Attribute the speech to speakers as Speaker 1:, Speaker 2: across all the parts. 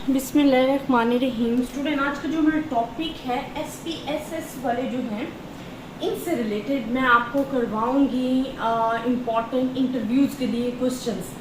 Speaker 1: बिस्मिल्लाहिर्रहमानिर्रहीम। स्टूडेंट, आज का जो हमारा टॉपिक है SPSS वाले जो हैं इनसे रिलेटेड मैं आपको करवाऊंगी इम्पॉर्टेंट इंटरव्यूज़ के लिए क्वेश्चंस।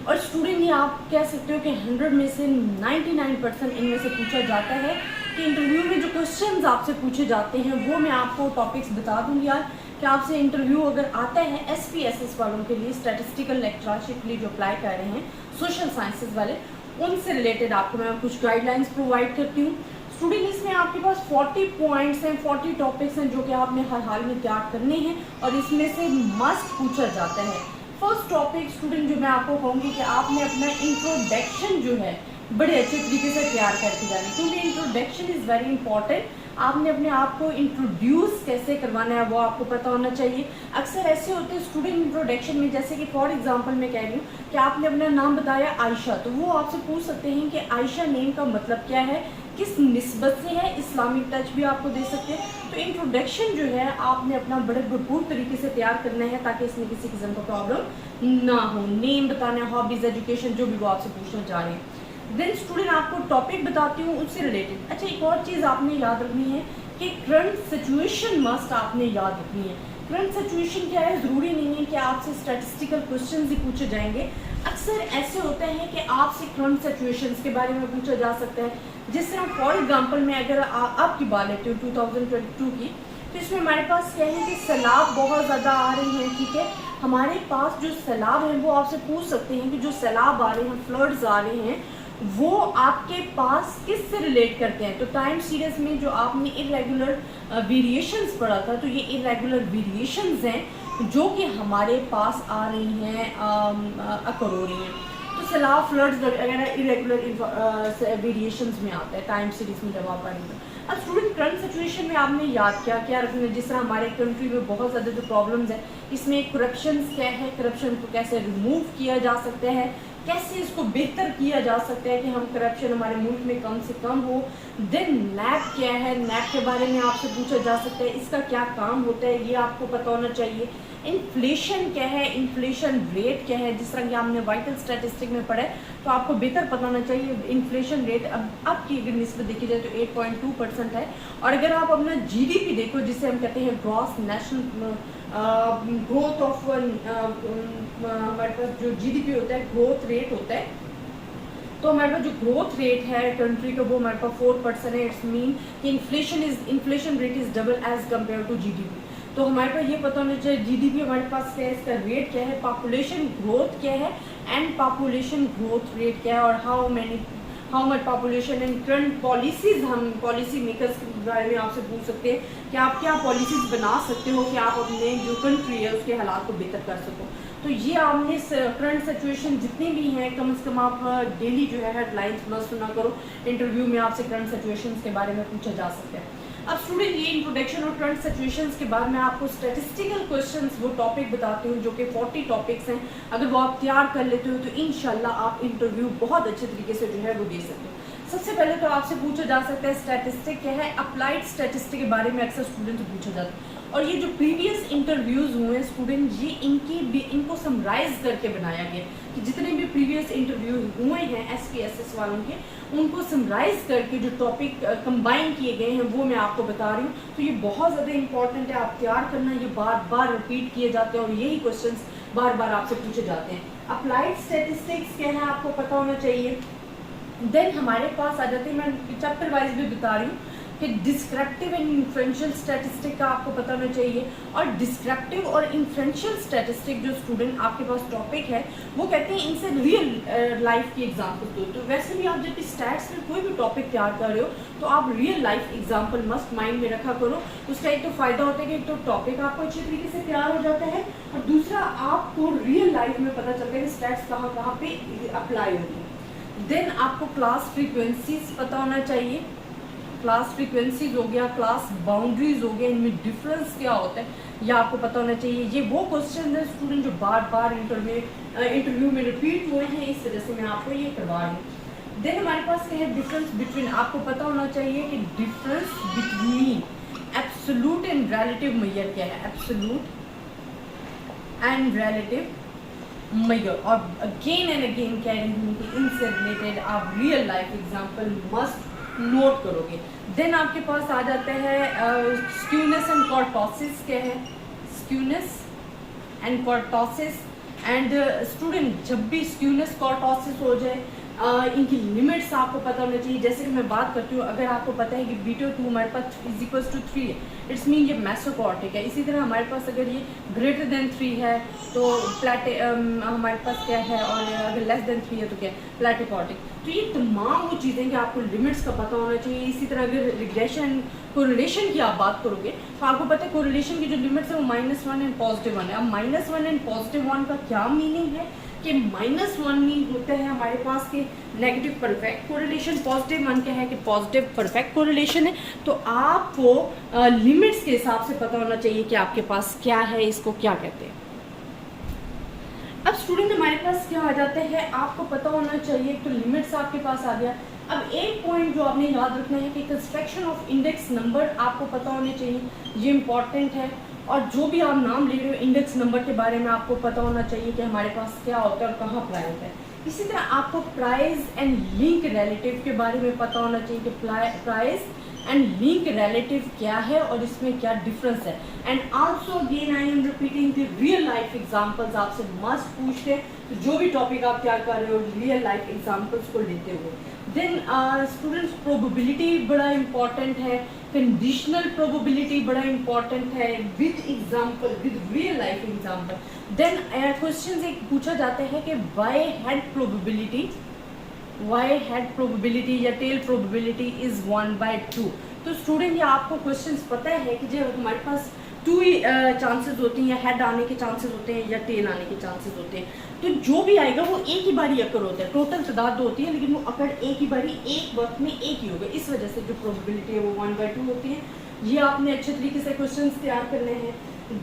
Speaker 1: और स्टूडेंट, ये आप कह सकते हो कि 100 में से 99% इनमें से पूछा जाता है कि इंटरव्यू में जो क्वेश्चंस आपसे पूछे जाते हैं वो मैं आपको टॉपिक्स बता दूंगी यार कि आपसे इंटरव्यू अगर आता है SPSS वालों के लिए, स्टैटिस्टिकल लेक्चरशिप के लिए जो अप्लाई कर रहे हैं सोशल साइंसेज वाले, उनसे रिलेटेड आपको मैं कुछ गाइडलाइंस प्रोवाइड करती हूँ। स्टूडेंट, इसमें आपके पास 40 पॉइंट्स हैं, 40 टॉपिक्स हैं जो कि आपने हर हाल में तैयार करने हैं और इसमें से मस्ट पूछा जाता है। फर्स्ट टॉपिक स्टूडेंट जो मैं आपको कहूँगी कि आपने अपना इंट्रोडक्शन जो है बड़े अच्छे तरीके से तैयार करके जाना, क्योंकि इंट्रोडक्शन इज़ वेरी इंपॉर्टेंट। आपने अपने आप को इंट्रोड्यूस कैसे करवाना है वो आपको पता होना चाहिए। अक्सर ऐसे होते हैं स्टूडेंट इंट्रोडक्शन में, जैसे कि फॉर एग्जांपल मैं कह रही हूँ कि आपने अपना नाम बताया आयशा, तो वो आपसे पूछ सकते हैं कि आयशा नेम का मतलब क्या है, किस निस्बत से है, इस्लामिक टच भी आपको दे सकते हैं। तो इंट्रोडक्शन जो है आपने अपना बड़े भरपूर तरीके से तैयार करना है ताकि इसमें किसी किस्म का प्रॉब्लम ना हो। नेम बताना है, हॉबीज, एजुकेशन, जो भी वो आपसे पूछना चाह रहे हैं। देन स्टूडेंट, आपको टॉपिक बताती हूँ उससे रिलेटेड। अच्छा, एक और चीज़ आपने याद रखनी है कि करंट सिचुएशन मस्ट आपने याद रखनी है। करंट सिचुएशन क्या है, ज़रूरी नहीं है कि आपसे स्टैटिस्टिकल क्वेश्चंस ही पूछे जाएंगे। अक्सर ऐसे होते हैं कि आपसे करंट सिचुएशंस के बारे में पूछा जा सकता है। जिस तरह फॉर एग्जांपल मैं अगर आपकी बात लेती हूँ 2022 की, तो इसमें हमारे पास क्या है कि सैलाब बहुत ज़्यादा आ रही हैं, ठीक है। हमारे पास जो सैलाब हैं वो आपसे पूछ सकते हैं कि जो सैलाब आ रहे हैं, फ्लड्स आ रहे हैं, वो आपके पास किस से रिलेट करते हैं। तो टाइम सीरीज में जो आपने इरेगुलर वेरिएशंस पढ़ा था, तो ये इरेगुलर वेरिएशंस हैं जो कि हमारे पास आ रही हैं, अकर हो रही हैं। तो सैलाब, फ्लड्स वगैरह इरेगुलर वेरिएशंस में आता है टाइम सीरीज में जब आप पढ़ेंगे। अब स्टूडेंट, करंट सिचुएशन में आपने याद क्या रखना है। जिस तरह हमारे कंट्री में बहुत ज़्यादा जो प्रॉब्लम्स है, इसमें करप्शन क्या है, करप्शन को कैसे रिमूव किया जा सकता है, कैसे इसको बेहतर किया जा सकता है कि हम करप्शन हमारे मुल्क में कम से कम हो। देन नैप क्या है, नैप के बारे में आपसे पूछा जा सकता है, इसका क्या काम होता है ये आपको पता होना चाहिए। इन्फ्लेशन क्या है, इन्फ्लेशन रेट क्या है, जिस तरह कि आपने वाइटल स्टैटिस्टिक में पढ़ा है तो आपको बेहतर पता होना चाहिए। इन्फ्लेशन रेट अब की अगर निस्बत देखी जाए तो 8.2% है। और अगर आप अपना GDP देखो, जिसे हम कहते हैं ग्रॉस नेशनल ग्रोथ ऑफ, हमारे पास जो GDP होता है, ग्रोथ रेट होता है, तो हमारे पास जो ग्रोथ रेट है कंट्री का वो हमारे पास 4% है। इट्स मीन कि inflation rate is double as compare to GDP। तो हमारे पास ये पता होना चाहिए GDP हमारे पास क्या है, इसका रेट क्या है, पॉपुलेशन ग्रोथ क्या है एंड पॉपुलेशन ग्रोथ रेट क्या है, और how much population and current policies. हम पॉलिसी मेकर्स के बारे में आपसे पूछ सकते हैं कि आप क्या पॉलिसीज बना सकते हो कि आप अपने जो कंट्री है उसके हालात को बेहतर कर सको। तो ये आपने करंट सिचुएशन जितने भी हैं कम से कम आप डेली जो है हेडलाइंस मस्ट सुना करो। इंटरव्यू में आपसे करंट सिचुएशंस के बारे में पूछा जा सकता है। अब स्टूडेंट, ये इंट्रोडक्शन और करंट सिचुएशंस के बाद मैं आपको स्टैटिस्टिकल क्वेश्चंस वो टॉपिक बताती हूँ जो कि 40 टॉपिक्स हैं। अगर वो आप तैयार कर लेते हो तो इंशाल्लाह आप इंटरव्यू बहुत अच्छे तरीके से जो है वो दे सकते हो। सबसे पहले तो आपसे पूछा जा सकता है स्टैटिस्टिक क्या है। अप्लाइड स्टैटिस्टिक के बारे में अक्सर स्टूडेंट से पूछा जाता है, और ये जो प्रीवियस इंटरव्यूज़ हुए हैं स्टूडेंट, ये इनको समराइज करके बनाया गया कि जितने भी प्रीवियस इंटरव्यू हुए हैं SPSS वालों के, उनको समराइज करके जो टॉपिक कंबाइन किए गए हैं वो मैं आपको बता रही हूँ। तो ये बहुत ज़्यादा इंपॉर्टेंट है, आप तैयार करना। ये बार बार रिपीट किए जाते हैं और यही क्वेश्चन बार बार आपसे पूछे जाते हैं। अप्लाइड स्टेटिस्टिक्स क्या है आपको पता होना चाहिए। देन हमारे पास आ जाते हैं, मैं चैप्टर वाइज भी बता रही हूँ कि डिस्क्रिप्टिव एंड इन्फ्रेंशियल स्टैटिस्टिक का आपको पता होना चाहिए। और डिस्क्रिप्टिव और इन्फ्रेंशियल स्टैटिस्टिक जो स्टूडेंट आपके पास टॉपिक है वो कहते हैं इनसे रियल लाइफ की एग्जाम्पल दो। तो वैसे भी आप जब स्टैट्स में कोई भी टॉपिक तैयार कर रहे हो तो आप real life example must mind में रखा करो। उसका एक तो फ़ायदा होता है कि एक तो टॉपिक आपको अच्छे तरीके से तैयार हो जाता है, और दूसरा आपको रियल लाइफ में पता चलता है कि स्टैट्स कहाँ कहाँ पे अप्लाई होती है। देन आपको क्लास फ्रीक्वेंसीज पता होना चाहिए। क्लास फ्रीक्वेंसीज हो गया, क्लास बाउंड्रीज हो गया, इनमें डिफरेंस क्या होता है ये आपको पता होना चाहिए। ये वो क्वेश्चन है स्टूडेंट जो बार बार इंटरव्यू में रिपीट हुए हैं, इस वजह से मैं आपको ये करवा रही हूँ। देन हमारे पास क्या है, डिफरेंस बिटवीन। आपको पता होना चाहिए कि difference between absolute and relative major क्या है। एब्सोल्यूट एंड रिलेटिव और अगेन एंड अगेन कह रही हूँ कि इनसे रिलेटेड आप real life example must note करोगे। देन आपके पास आ जाते हैं स्क्यूनेस एंड कॉर्टोसिस। क्या है स्क्यूनेस एंड कॉर्टोसिस? एंड स्टूडेंट, जब भी स्क्यूनेस कॉर्टोसिस हो जाए इनकी लिमिट्स आपको पता होना चाहिए। जैसे कि मैं बात करती हूँ, अगर आपको पता है कि बीटा 2 हमारे पास इज इक्वल्स टू 3 है, इट्स मीन ये मेसोकॉर्टिक है। इसी तरह हमारे पास अगर ये ग्रेटर देन 3 है तो हमारे पास क्या है, और अगर लेस देन 3 है तो क्या है, प्लेटिकॉर्टिक। तो ये तमाम वो चीज़ें कि आपको लिमिट्स का पता होना चाहिए। इसी तरह अगर रिग्रेशन कोरिलेशन की आप बात करोगे तो आपको पता है कोरिलेशन की जो लिमिट्स है वो -1 एंड +1 है। अब -1 एंड +1 का क्या मीनिंग है कि -1 मीन होते हैं हमारे पास के नेगेटिव परफेक्ट कोरिलेशन, +1 क्या है कि पॉजिटिव परफेक्ट कोरिलेशन है। तो आपको लिमिट्स के हिसाब से पता होना चाहिए कि आपके पास क्या है, इसको क्या कहते हैं। अब स्टूडेंट हमारे पास क्या आ जाते हैं, आपको पता होना चाहिए। तो लिमिट्स आपके पास आ गया। अब एक पॉइंट जो आपने याद रखना है कि कंस्ट्रक्शन ऑफ इंडेक्स नंबर आपको पता होने चाहिए, ये इंपॉर्टेंट है। और जो भी आप नाम ले रहे हो इंडेक्स नंबर के बारे में आपको पता होना चाहिए कि हमारे पास क्या होता है और कहाँ प्राइस है। इसी तरह आपको प्राइस एंड लिंक रिलेटिव के बारे में पता होना चाहिए कि प्राइस एंड लिंक रिलेटिव क्या है और इसमें क्या डिफरेंस है। And also again I am repeating the real life examples आपसे मस्ट पूछते हैं। तो जो भी टॉपिक आप क्या कर रहे हो रियल लाइफ एग्जांपल्स को लेते हुए। देन स्टूडेंट्स प्रोबेबिलिटी बड़ा इंपॉर्टेंट है, कंडीशनल प्रोबेबिलिटी बड़ा इंपॉर्टेंट है with example, with real life example. Then question एक पूछा जाता है कि वाई हेड प्रोबेबिलिटी या टेल प्रोबेबिलिटी इज 1/2। तो स्टूडेंट ये आपको क्वेश्चंस पता है कि जब हमारे पास 2 ही चांसेस होती हैं, या हेड आने के चांसेस होते हैं या टेल आने के चांसेस होते हैं, तो जो भी आएगा वो एक ही बारी अकर होता है। टोटल तादाद होती है लेकिन वो अकर एक ही बारी एक वक्त में एक ही होगा। इस वजह से जो प्रोबेबिलिटी है वो 1/2 होती है। ये आपने अच्छे तरीके से क्वेश्चंस तैयार करने हैं।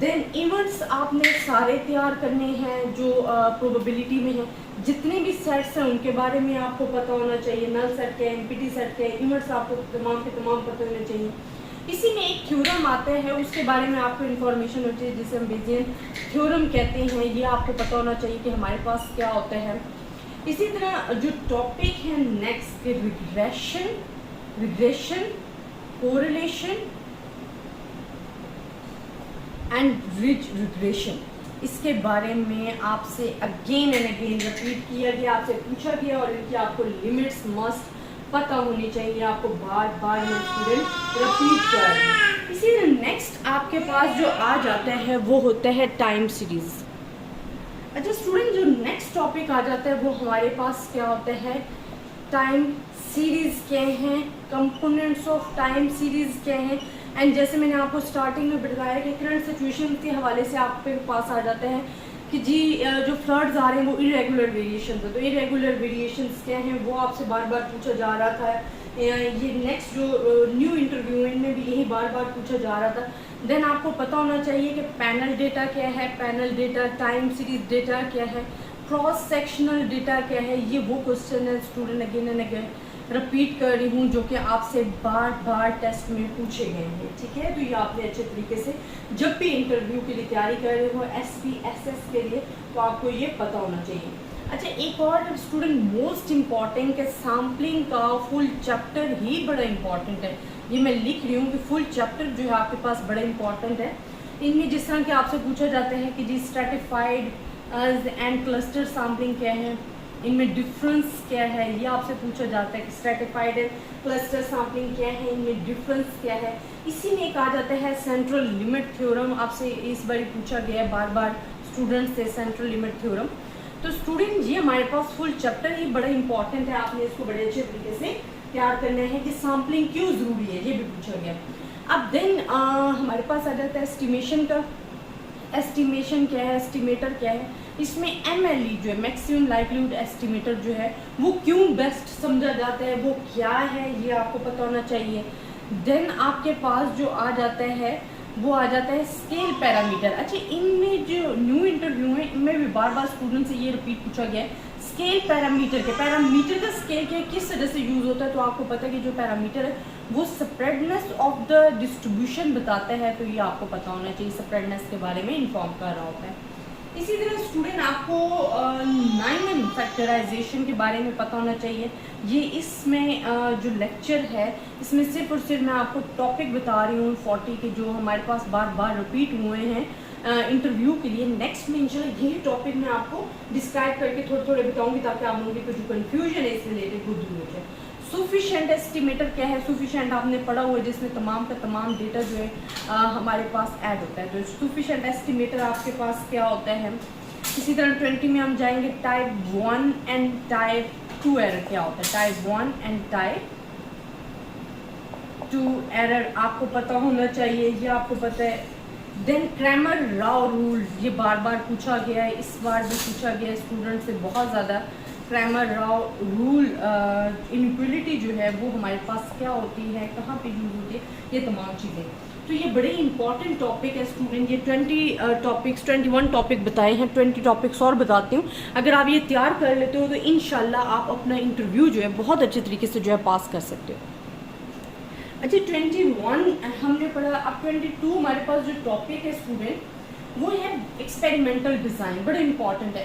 Speaker 1: देन इवेंट्स आपने सारे तैयार करने हैं जो प्रोबेबिलिटी में है। जितने भी सेट्स हैं उनके बारे में आपको पता होना चाहिए। नल सेट क्या है, एम्प्टी सेट क्या है, इवेंट्स आपको तमाम के तमाम पता होने चाहिए। इसी में एक थ्योरम आता है, उसके बारे में आपको इन्फॉर्मेशन होनी चाहिए जिसे हम बेजियन थ्योरम कहते हैं। ये आपको पता होना चाहिए कि हमारे पास क्या होता है। इसी तरह जो टॉपिक है next, regression, correlation and regression, इसके बारे में आपसे अगेन एंड अगेन रिपीट किया गया, आपसे पूछा गया और इनकी आपको लिमिट्स मस्ट पता होनी चाहिए। आपको बार बार ये स्टूडेंट रिपीट कर रहे हैं। इसी तरह नेक्स्ट आपके पास जो आ जाता है वो होता है टाइम सीरीज। अच्छा स्टूडेंट, जो नेक्स्ट टॉपिक आ जाता है वो हमारे पास क्या होता है, टाइम सीरीज क्या हैं, कंपोनेंट्स ऑफ टाइम सीरीज क्या हैं। एंड जैसे मैंने आपको स्टार्टिंग में बताया कि करंट सिचुएशन के हवाले से आपके पास आ जाता है कि जी जो फ्लड्स आ रहे हैं वो इरेगुलर वेरिएशन है। तो इरेगुलर वेरिएशंस क्या हैं वो आपसे बार बार पूछा जा रहा था। ये नेक्स्ट जो न्यू इंटरव्यू इनमें भी यही बार बार पूछा जा रहा था। देन आपको पता होना चाहिए कि पैनल डेटा क्या है, panel data, time series data क्या है, क्रॉस सेक्शनल डेटा क्या है। ये वो क्वेश्चन है student again and again repeat कर रही हूँ जो कि आपसे बार बार टेस्ट में पूछे गए हैं। ठीक है, तो ये आपने अच्छे तरीके से जब भी इंटरव्यू के लिए तैयारी कर रहे हो SPSS के लिए तो आपको ये पता होना चाहिए। अच्छा एक और स्टूडेंट मोस्ट इम्पॉर्टेंट है, सैम्पलिंग का फुल चैप्टर ही बड़ा इम्पॉर्टेंट है। ये मैं लिख रही हूँ कि फुल चैप्टर जो है आपके पास बड़ा इम्पॉर्टेंट है। इनमें जिस तरह के आपसे पूछा जाता है कि जी स्ट्रैटिफाइड एंड क्लस्टर सैम्पलिंग क्या है, इनमें डिफरेंस क्या है, ये आपसे पूछा जाता है कि स्ट्रैटिफाइड एंड क्लस्टर सैम्पलिंग क्या है, इनमें डिफरेंस क्या है। इसी में एक आ जाता है सेंट्रल लिमिट थ्योरम, आपसे इस बार पूछा गया है बार बार स्टूडेंट से सेंट्रल लिमिट थ्योरम। तो स्टूडेंट ये हमारे पास फुल चैप्टर ही बड़ा इंपॉर्टेंट है, आपने इसको बड़े अच्छे तरीके से तैयार करना है कि सैम्पलिंग क्यों ज़रूरी है, ये भी पूछा गया। अब देन हमारे पास आ जाता है एस्टिमेशन का। एस्टिमेशन क्या है, एस्टिमेटर क्या है, इसमें MLE जो है मैक्सिमम लाइवलीहुड एस्टिमेटर जो है वो क्यों बेस्ट समझा जाता है, वो क्या है, ये आपको पता होना चाहिए। देन आपके पास जो आ जाता है वो आ जाता है स्केल पैरामीटर। अच्छा इनमें जो न्यू इंटरव्यू है इनमें भी बार बार स्टूडेंट से ये रिपीट पूछा गया है स्केल पैरामीटर के, पैरामीटर का स्केल क्या किस तरह से यूज़ होता है। तो आपको पता है कि जो पैरामीटर है वो स्प्रेडनेस ऑफ द डिस्ट्रीब्यूशन बताता है, तो ये आपको पता होना चाहिए, स्प्रेडनेस के बारे में इन्फॉर्म कर रहा होता है। इसी तरह स्टूडेंट आपको नाइमन फैक्टराइजेशन के बारे में पता होना चाहिए। ये इसमें जो लेक्चर है इसमें सिर्फ और सिर्फ मैं आपको टॉपिक बता रही हूँ 40 के जो हमारे पास बार बार रिपीट हुए हैं इंटरव्यू के लिए। नेक्स्ट में इंशाल्लाह यही टॉपिक मैं आपको डिस्क्राइब करके थोड़े थोड़े बताऊंगी ताकि आप लोगों की जो कन्फ्यूजन है इससे रिलेटेड वो दूर हो जाए। सफिशिएंट एस्टिमेटर क्या है? सफिशिएंट आपने पढ़ा हुआ है जिसमें तमाम का तमाम डेटा जो है हमारे पास ऐड होता है। तो सफिशिएंट एस्टिमेटर आपके पास क्या होता है? इसी तरह 20 में हम जाएंगे टाइप 1 एंड टाइप 2 एरर क्या होता है। टाइप 1 एंड टाइप 2 एरर आपको पता होना चाहिए, ये आपको पता है। देन क्रैमर राव रूल, ये बार बार पूछा गया है, इस बार भी पूछा गया है स्टूडेंट से बहुत ज़्यादा। क्रैमर राव रूल इनइक्वलिटी जो है वो हमारे पास क्या होती है, कहाँ पे यूज होती है, ये तमाम चीज़ें। तो ये बड़े इंपॉर्टेंट टॉपिक है स्टूडेंट। ये 21 टॉपिक बताए हैं, 20 टॉपिक्स और बताती हूँ। अगर आप ये तैयार कर लेते हो तो इंशाल्लाह आप अपना इंटरव्यू जो है बहुत अच्छे तरीके से जो है पास कर सकते हो। अच्छा 21 हमने पढ़ा। अब 22 हमारे पास जो टॉपिक है स्टूडेंट वो है एक्सपेरिमेंटल डिज़ाइन। बड़ा इंपॉर्टेंट है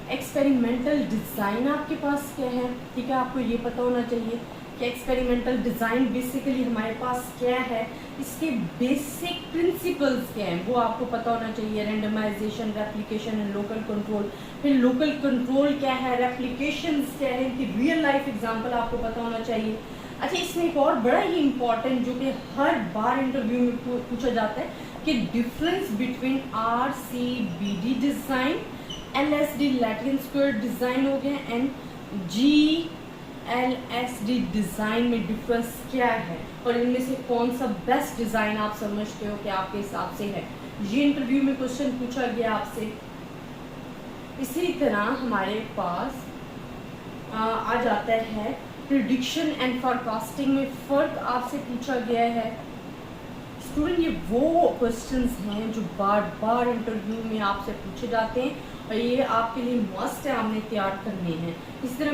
Speaker 1: एक्सपेरिमेंटल डिज़ाइन आपके पास क्या है, ठीक है। आपको ये पता होना चाहिए कि एक्सपेरिमेंटल डिज़ाइन बेसिकली हमारे पास क्या है, इसके बेसिक प्रिंसिपल्स क्या हैं वो आपको पता होना चाहिए। Randomization, replication and local control. फिर लोकल कंट्रोल क्या है, रेप्लिकेशंस क्या है, इनकी रियल लाइफ एग्जांपल आपको पता होना चाहिए। अच्छा इसमें एक और बड़ा ही इंपॉर्टेंट जो कि हर बार इंटरव्यू में पूछा जाता है कि difference between RCBD design, LSD Latin square design हो गया एंड GLSD डिज़ाइन में डिफरेंस क्या है और इनमें से कौन सा बेस्ट डिज़ाइन आप समझते हो कि आपके हिसाब से है। ये इंटरव्यू में क्वेश्चन पूछा गया आपसे। इसी तरह हमारे पास आ जाता है प्रिडिक्शन एंड फॉरकास्टिंग में फ़र्क आपसे पूछा गया है। स्टूडेंट ये वो क्वेश्चंस हैं जो बार बार इंटरव्यू में आपसे पूछे जाते हैं और ये आपके लिए मस्ट है, आपने तैयार करने हैं। इसी तरह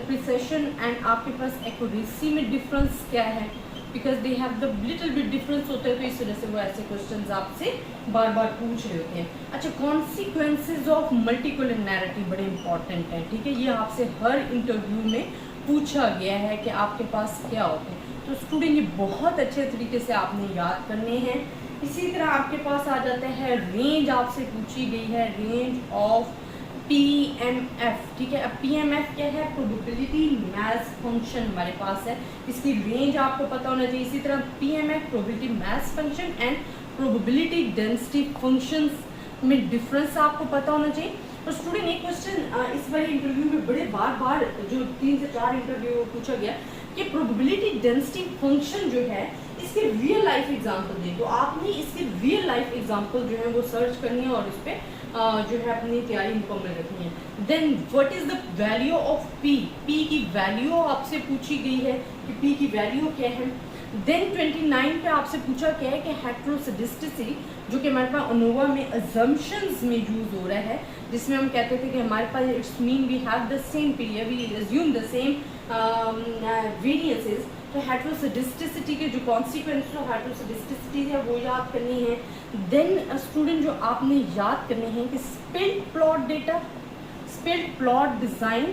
Speaker 1: प्रिसिशन एंड आपके पास एक्यूरेसी में डिफरेंस क्या है, because they have the little bit difference होता है, तो इस वजह से वो ऐसे क्वेश्चंस आपसे बार बार पूछ रहे होते हैं। अच्छा कॉन्सिक्वेंसेज ऑफ मल्टीकुलर नैरेटिव बड़े इंपॉर्टेंट हैं, ठीक है। ये आपसे हर इंटरव्यू में पूछा गया है कि आपके पास क्या होते हैं। तो स्टूडेंट ये बहुत अच्छे तरीके से आपने याद करने हैं। इसी तरह आपके पास आ जाता है रेंज आपसे पूछी गई है, रेंज ऑफ PMF, ठीक है। अब PMF क्या है, प्रोबेबिलिटी मैथ फंक्शन हमारे पास है, इसकी रेंज आपको पता होना चाहिए। इसी तरह PMF probability math function and probability density functions में डिफरेंस आपको पता होना चाहिए। और स्टूडेंट एक क्वेश्चन इस बार इंटरव्यू में बड़े बार बार जो 3 से 4 इंटरव्यू पूछा गया कि प्रोबेबिलिटी डेंसिटी फंक्शन जो है इसके रियल लाइफ एग्जांपल दें। तो आपने इसके रियल लाइफ एग्जांपल जो है वो सर्च करनी है और इस पर जो है अपनी तैयारी मुकम्मल रखनी है। Then what is the value of P की वैल्यू आपसे पूछी गई है कि P की वैल्यू क्या है। देन 29 पे आपसे पूछा क्या है कि हेट्रोसिडिस्टिसिटी जो कि हमारे पास अनोवा में अजम्पशंस में यूज हो रहा है, जिसमें हम कहते थे कि हमारे पास it's mean we have the same period, we assume the same variances. तो हेट्रोसिडिस्टिसिटी के जो कॉन्सिक्वेंस ऑफ हेट्रोसिडिस्टिसिटी है वो याद करनी है। देन स्टूडेंट जो आपने याद करने हैं कि spilled plot data, spilled plot design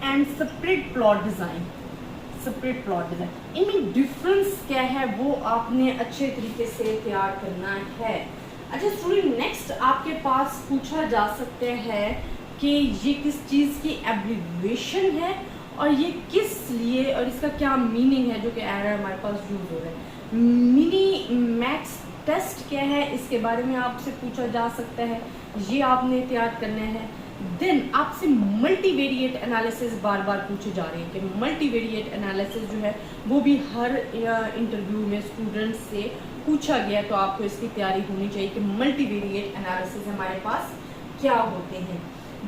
Speaker 1: and split plot design, split plot design, इनमें डिफरेंस क्या है वो आपने अच्छे तरीके से तैयार करना है। अच्छा स्टूडेंट नेक्स्ट आपके पास पूछा जा सकते हैं कि ये किस चीज़ की एब्रिविएशन है और ये किस लिए और इसका क्या मीनिंग है जो कि एरर हमारे पास यूज हो रहा है। मिनी मैक्स टेस्ट क्या है इसके बारे में आपसे पूछा जा सकता है, ये आपने तैयार करना है। देन आपसे मल्टीवेरिएट एनालिसिस बार बार पूछे जा रहे हैं कि मल्टीवेरिएट एनालिसिस जो है वो भी हर इंटरव्यू में स्टूडेंट्स से पूछा गया, तो आपको इसकी तैयारी होनी चाहिए कि मल्टीवेरिएट एनालिसिस हमारे पास क्या होते हैं।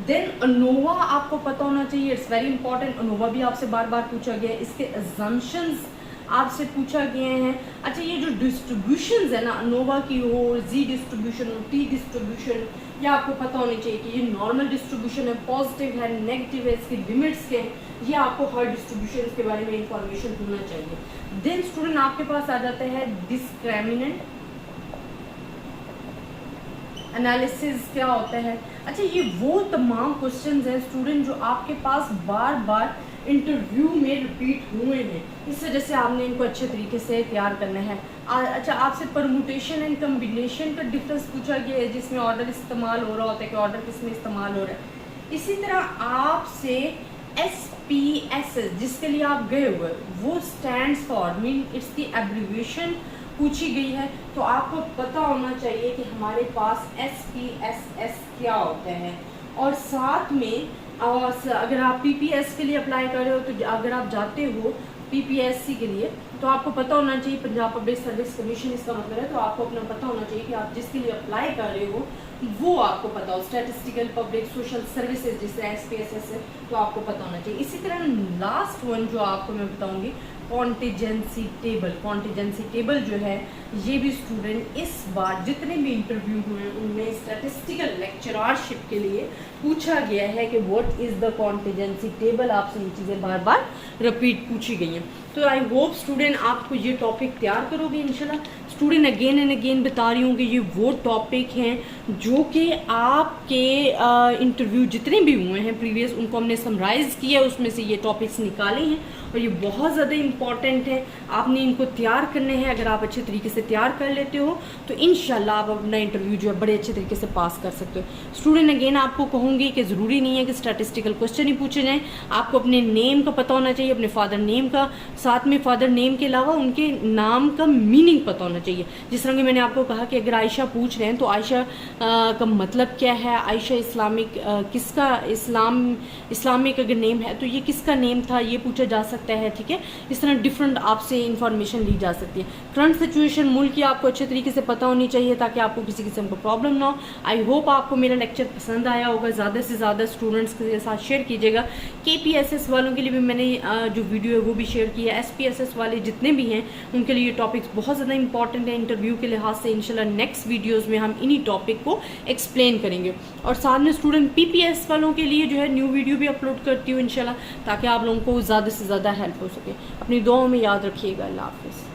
Speaker 1: देन अनोवा आपको पता होना चाहिए, इट्स वेरी इंपॉर्टेंट। अनोवा भी आपसे बार बार पूछा गया है, इसके अजम्पशंस आपसे पूछा गए हैं। अच्छा ये जो डिस्ट्रीब्यूशंस है ना अनोवा की हो, जी डिस्ट्रीब्यूशन हो, टी डिस्ट्रीब्यूशन, ये आपको पता होनी चाहिए कि ये नॉर्मल डिस्ट्रीब्यूशन है, पॉजिटिव है, नेगेटिव है, इसकी लिमिट्स के, ये आपको हर डिस्ट्रीब्यूशन के बारे में इंफॉर्मेशन होना चाहिए। देन स्टूडेंट आपके पास आ जाता है डिस्क्रिमिनेंट एनालिसिस क्या होता है। अच्छा, ये वो तमाम क्वेश्चंस हैं स्टूडेंट जो आपके पास बार बार इंटरव्यू में रिपीट हुए हैं, इस वजह से आपने इनको अच्छे तरीके से तैयार करना है। अच्छा, आपसे परमुटेशन एंड कम्बिनेशन का डिफरेंस पूछा गया है, जिसमें ऑर्डर इस्तेमाल हो रहा होता है कि ऑर्डर किस में इस्तेमाल हो रहा है। इसी तरह आपसे SPSS जिसके लिए आप गए हुए, वो stands for mean it's the abbreviation पूछी गई है, तो आपको पता होना चाहिए कि हमारे पास SPSS क्या होता है। और साथ में अगर आप PPS के लिए अप्लाई कर रहे हो, तो अगर आप जाते हो PPSC के लिए, तो आपको पता होना चाहिए, पंजाब पब्लिक सर्विस कमीशन इसका मतलब है, तो आपको अपना पता होना चाहिए कि आप जिसके लिए अप्लाई कर रहे हो वो आपको पता हो। स्टैटिस्टिकल पब्लिक सोशल सर्विसेज जिससे SPSS है, तो आपको पता होना चाहिए। इसी तरह लास्ट वन जो आपको मैं बताऊंगी, कॉन्टिजेंसी टेबल। कॉन्टिजेंसी टेबल जो है, ये भी स्टूडेंट इस बार जितने भी इंटरव्यू हुए उनमें स्टैटिस्टिकल लेक्चररशिप के लिए पूछा गया है कि what is the contingency table. आपसे ये चीज़ें बार बार रिपीट पूछी गई हैं। तो आई होप स्टूडेंट आपको ये टॉपिक तैयार करोगे इंशाल्लाह। स्टूडेंट अगेन एंड अगेन बता रही हूँ कि ये वो टॉपिक हैं जो कि आपके इंटरव्यू जितने भी हुए हैं प्रीवियस, उनको हमने समराइज़ किया, उसमें से ये टॉपिक्स निकाले हैं और ये बहुत ज़्यादा इंपॉर्टेंट है। आपने इनको तैयार करने हैं। अगर आप अच्छे तरीके से तैयार कर लेते हो तो इंशाल्लाह आप अपना इंटरव्यू जो है बड़े अच्छे तरीके से पास कर सकते हो। स्टूडेंट अगेन आपको कहूँगी कि ज़रूरी नहीं है कि स्टैटिस्टिकल क्वेश्चन ही पूछे जाएँ। आपको अपने नेम का पता होना चाहिए, अपने फादर नेम का, साथ में फादर नेम के अलावा उनके नाम का मीनिंग पता होना चाहिए। जिस तरह कि मैंने आपको कहा कि अगर आयशा पूछ रहे हैं तो आयशा का मतलब क्या है, आयशा इस्लामिक किसका इस्लामिक अगर नेम है तो ये किसका नेम था, ये पूछा जा सकता है। ठीक है, इस तरह डिफरेंट आपसे इंफॉर्मेशन ली जा सकती है। करंट सिचुएशन मुल्क की आपको अच्छे तरीके से पता होनी चाहिए ताकि आपको किसी किस्म का प्रॉब्लम ना हो। आई होप आपको मेरा लेक्चर पसंद आया होगा। ज़्यादा से ज़्यादा स्टूडेंट्स के साथ शेयर कीजिएगा। KPSS वालों के लिए भी मैंने जो वीडियो है वो भी शेयर किया। SPSS वाले जितने भी हैं उनके लिए ये टॉपिक्स बहुत ज़्यादा इंपॉर्टेंट है इंटरव्यू के लिहाज से। इंशाल्लाह नेक्स्ट वीडियोस में हम इन्हीं टॉपिक को एक्सप्लेन करेंगे। और साथ में स्टूडेंट PPS वालों के लिए जो है न्यू वीडियो भी अपलोड करती हूँ इंशाल्लाह, ताकि आप लोगों को ज़्यादा से ज़्यादा हेल्प हो सके। अपनी दुआओं में याद रखिएगा। अल्लाह हाफिज़।